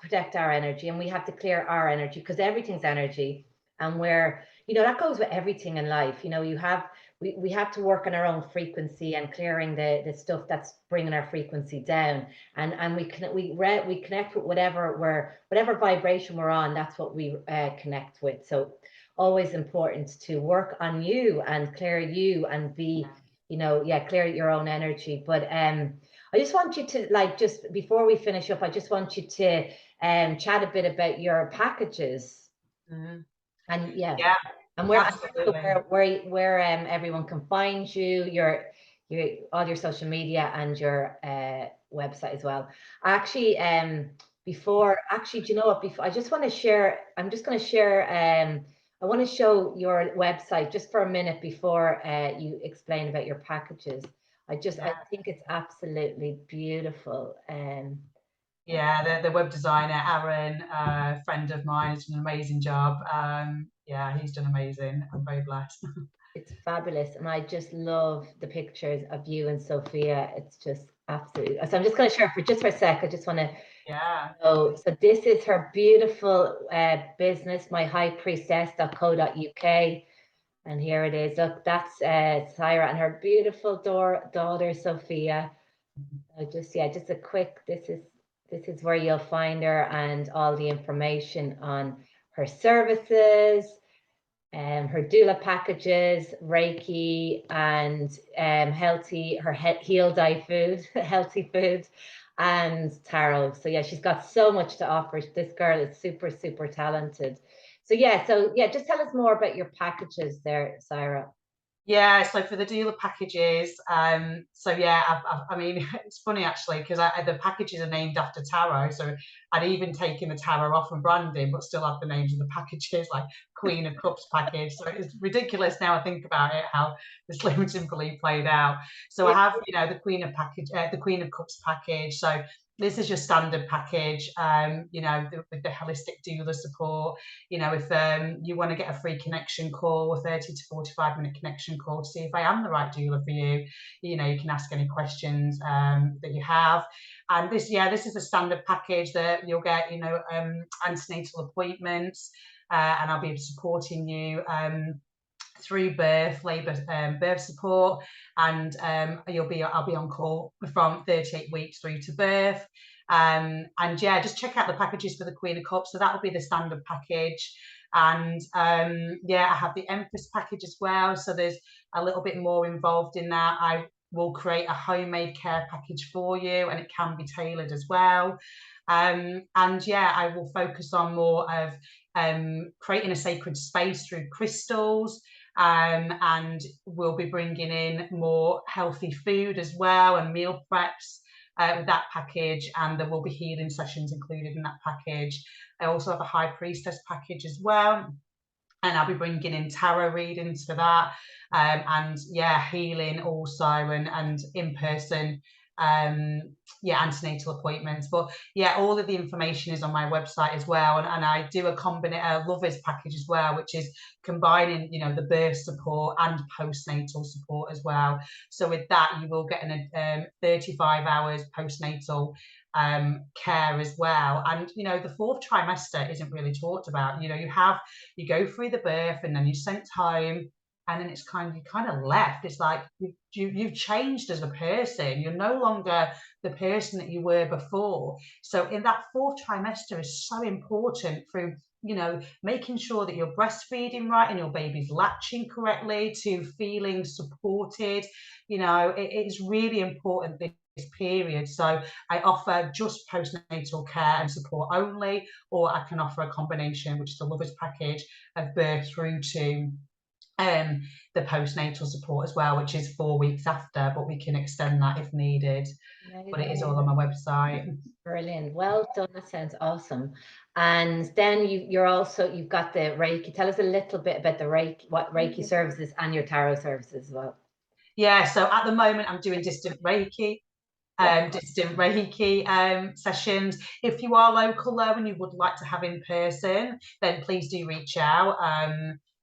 Speaker 1: protect our energy, and we have to clear our energy, because everything's energy. And that goes with everything in life. We have to work on our own frequency and clearing the stuff that's bringing our frequency down. And we connect with whatever vibration we're on. That's what we connect with. So always important to work on you and clear you and be, clear your own energy. But I just want you to, like, just before we finish up, I just want you to chat a bit about your packages.
Speaker 2: Mm-hmm.
Speaker 1: And yeah, and
Speaker 2: Absolutely.
Speaker 1: where everyone can find you, your all your social media and your website as well. Actually, do you know what? Before, I'm just going to share. I want to show your website just for a minute before you explain about your packages. I think it's absolutely beautiful.
Speaker 2: Yeah, the web designer, Aaron, a friend of mine, has done an amazing job. Yeah, he's done amazing. I'm very blessed.
Speaker 1: It's fabulous, and I just love the pictures of you and Sophia. It's just absolutely. So I'm just going to share for a sec. I just want to.
Speaker 2: Yeah.
Speaker 1: So this is her beautiful business, My High Priestess.Co.uk. And here it is. Look, that's Saira and her beautiful daughter Sophia. Just a quick. This is where you'll find her and all the information on her services, her doula packages, Reiki, and her heal dye food, healthy food, and tarot. So yeah, she's got so much to offer. This girl is super, super talented. So yeah, just tell us more about your packages there, Saira.
Speaker 2: Yeah, so for the dealer packages, so yeah, I mean, it's funny actually, because the packages are named after tarot. So I'd even taken the tarot off from branding, but still have the names of the packages, like Queen of Cups package. So it's ridiculous now I think about it, how this limiting belief played out. So I have, the the Queen of Cups package. So this is your standard package, with the holistic doula support. If you want to get a free connection call, a 30 to 45-minute connection call to see if I am the right doula for you, you can ask any questions that you have. And this is a standard package that you'll get, antenatal appointments, and I'll be supporting you through birth support, and I'll be on call from 38 weeks through to birth. And yeah, just check out the packages for the Queen of Cups. So that will be the standard package. And I have the Empress package as well. So there's a little bit more involved in that. I we'll create a homemade care package for you, and it can be tailored as well. And yeah, I will focus on more of creating a sacred space through crystals, and we'll be bringing in more healthy food as well, and meal preps with that package, and there will be healing sessions included in that package. I also have a High Priestess package as well, and I'll be bringing in tarot readings for that, and yeah, healing also, and in-person antenatal appointments. But yeah, all of the information is on my website as well, and I do a lovers package as well, which is combining, you know, the birth support and postnatal support as well. So with that, you will get an 35 hours postnatal care as well. And you know, the fourth trimester isn't really talked about. You know, you go through the birth, and then you're sent home, and then it's you kind of left. It's like you've changed as a person. You're no longer the person that you were before. So in that fourth trimester is so important, through, you know, making sure that you're breastfeeding right and your baby's latching correctly, to feeling supported. You know, it is really important, this period. So I offer just postnatal care and support only, or I can offer a combination, which is the lovers package, of birth through to the postnatal support as well, which is 4 weeks after, but we can extend that if needed. But it is all on my website.
Speaker 1: Brilliant. Well done. That sounds awesome. And then you've got the Reiki. Tell us a little bit about the Reiki, what Reiki services, and your tarot services as well.
Speaker 2: Yeah, so at the moment I'm doing distant Reiki sessions. If you are local though and you would like to have in person, then please do reach out.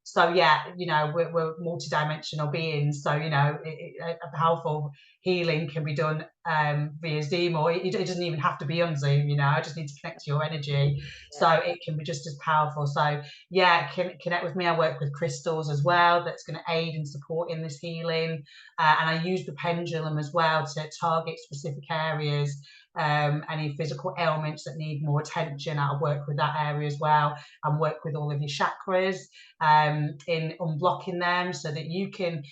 Speaker 2: So yeah, you know, we're multidimensional beings, so you know, a powerful healing can be done via Zoom, or it doesn't even have to be on Zoom. You know, I just need to connect to your energy, so it can be just as powerful. So yeah, connect with me. I work with crystals as well, that's going to aid and support in this healing, and I use the pendulum as well to target specific areas. Any physical ailments that need more attention, I'll work with that area as well, and work with all of your chakras in unblocking them, so that you can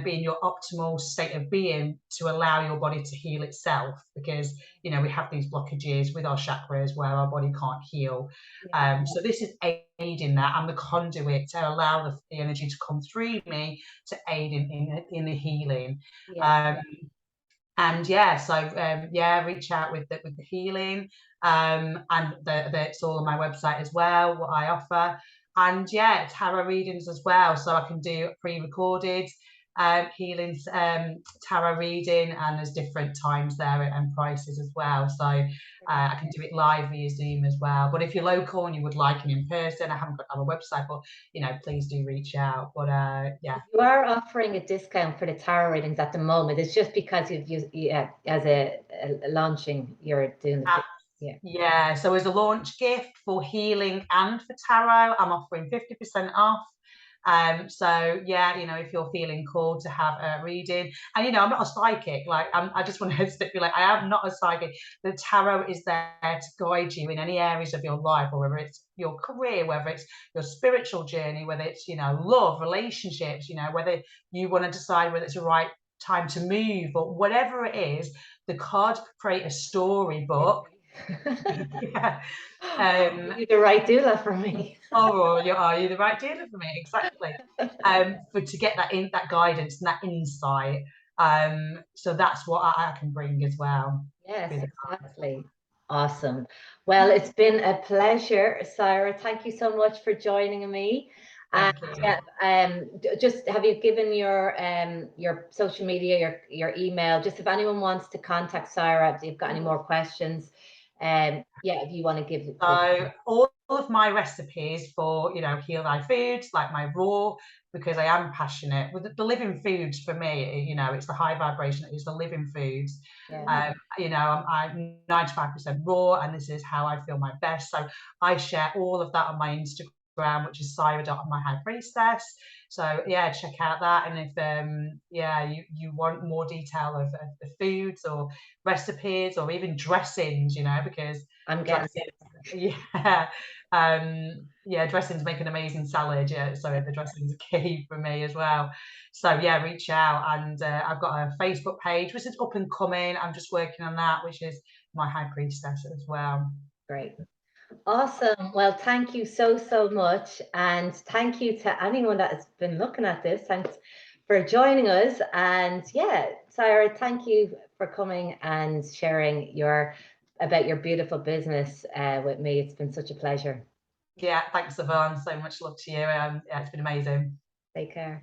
Speaker 2: be in your optimal state of being, to allow your body to heal itself. Because you know, we have these blockages with our chakras where our body can't heal. So this is aiding that. I'm the conduit to allow the energy to come through me to aid in the healing. And yeah, so yeah, reach out with the healing, and it's all on my website as well, what I offer. And yeah, tarot readings as well, so I can do pre-recorded healings, tarot reading, and there's different times there and prices as well. So I can do it live via Zoom as well. But if you're local and you would like an in person, I haven't got our website, but you know, please do reach out. But yeah,
Speaker 1: you are offering a discount for the tarot readings at the moment. It's just because you've used, as a launching, you're doing the
Speaker 2: yeah. So as a launch gift for healing and for tarot, I'm offering 50% off. So yeah, you know, if you're feeling called to have a reading, and you know, I'm not a psychic, like I just want to stipulate, I am not a psychic. The tarot is there to guide you in any areas of your life, or whether it's your career, whether it's your spiritual journey, whether it's, you know, love, relationships, you know, whether you want to decide whether it's the right time to move, or whatever it is. The cards create a storybook. Yeah.
Speaker 1: You're the right doula for me.
Speaker 2: Oh, are you the right dealer for me? Exactly. To get that guidance and that insight. So that's what I can bring as well.
Speaker 1: Yes, exactly. Awesome. Well, it's been a pleasure, Saira. Thank you so much for joining me.
Speaker 2: Thank you.
Speaker 1: Just have you given your social media, your email, just if anyone wants to contact Saira, if you've got any more questions, yeah, if you want to give it.
Speaker 2: So all of my recipes for, you know, heal thy foods, like my raw, because I am passionate with the living foods. For me, you know, it's the high vibration, it's the living foods. You know, I'm 95% raw, and this is how I feel my best. So I share all of that on my Instagram Instagram, which is Saira.My High Priestess. So yeah, check out that. And if you want more detail of the foods or recipes or even dressings, because
Speaker 1: I'm getting
Speaker 2: dressings, yeah, dressings make an amazing salad. Yeah, so the dressings are key for me as well. So yeah, reach out. And I've got a Facebook page which is up and coming. I'm just working on that, which is My High Priestess as well.
Speaker 1: great. Awesome. Well, thank you so, so much. And thank you to anyone that has been looking at this. Thanks for joining us. And yeah, Saira, thank you for coming and sharing about your beautiful business with me. It's been such a pleasure.
Speaker 2: Yeah, thanks, Yvonne. So much love to you. Yeah, it's been amazing.
Speaker 1: Take care.